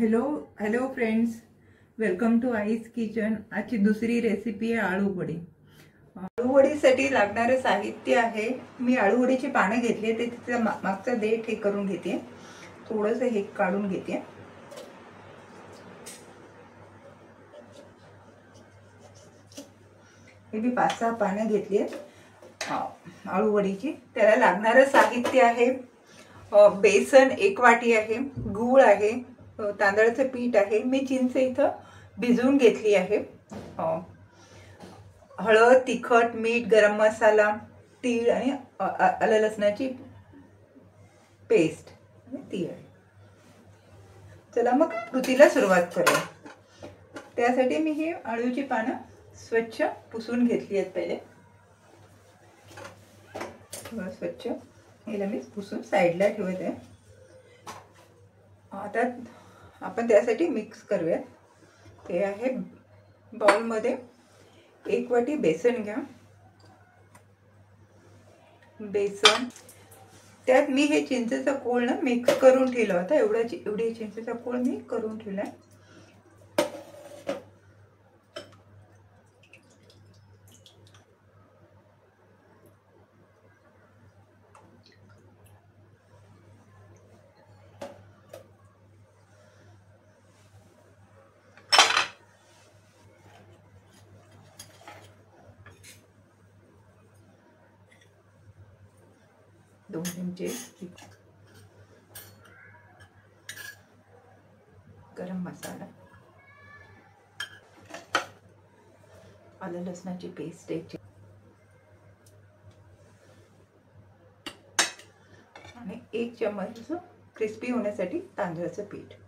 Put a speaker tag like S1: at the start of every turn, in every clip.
S1: Hello hello friends, welcome two eyes kitchen. आजची दुसरी recipe आहे आळू वडी। आळू वडीसाठी लागणारे साहित्य आहे, मी आळू वडीची पाने घेतली, ते तिचा मागचा देठ हे करून घेते, थोडंसं हे काढून घेते। हे मी 5-6 पाने घेतली आहेत आळू वडीची। त्याला लागणारे साहित्य आहे बेसन 1 वाटी आहे, गूळ आहे, तांदळाचं पीठ आहे, मी चिंच इथं भिजवून घेतली आहे, हळद, तिखट, मीठ, गरम मसाला, तीळ आणि आलं लसणाची पेस्ट ती आहे। चला मग कृतीला सुरुवात करूया। त्यासाठी मी ही आळूची पानं स्वच्छ पुसून घेतली आहेत। पहिले स्वच्छ हिला मी पुसून साईडला ठेवते। आता आपण त्यासाठी मिक्स करूया। ते आहे बाउल मध्ये 1 वाटी बेसन घ्या। बेसन त्यात मी हे चिंचेचा कोळ ना मिक्स करून ठेवला होता। एवढी चिंचेचा कोळ मी करून ठेवलाय। दोन चमचे गरम मसाला, आलं लसणाची पेस्ट आणि 1 चम्मच क्रिस्पी होण्यासाठी तांदळाचं पीठ।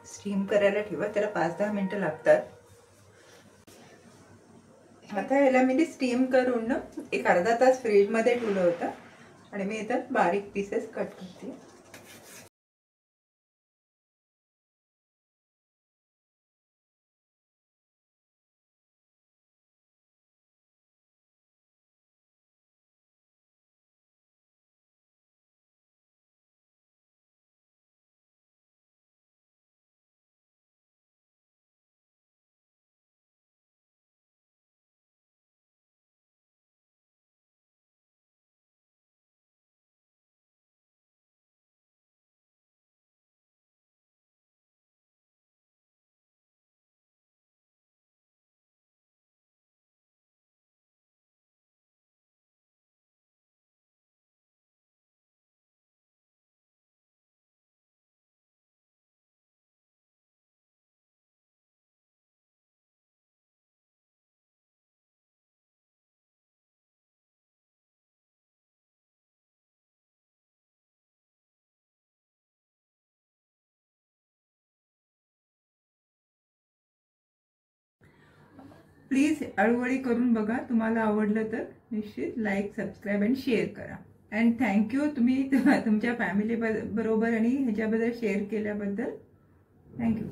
S1: स्टीम करायला ठेवा, त्याला 5-10 मिनिटं लागतात। आता याला मी स्टीम करून ना एक अर्धा तास फ्रीज मध्ये ठेवलं होतं आणि मी इथं बारीक पीसेस कट करते। प्लीज अळूवळी करून बघा. तुम्हाला आवडलं तर निश्चित लाईक, सबस्क्राईब आणि शेअर करा. अँड थँक्यू, तुम्ही तुमच्या फॅमिली बरोबर आणि ह्याच्याबद्दल शेअर केल्याबद्दल थँक्यू.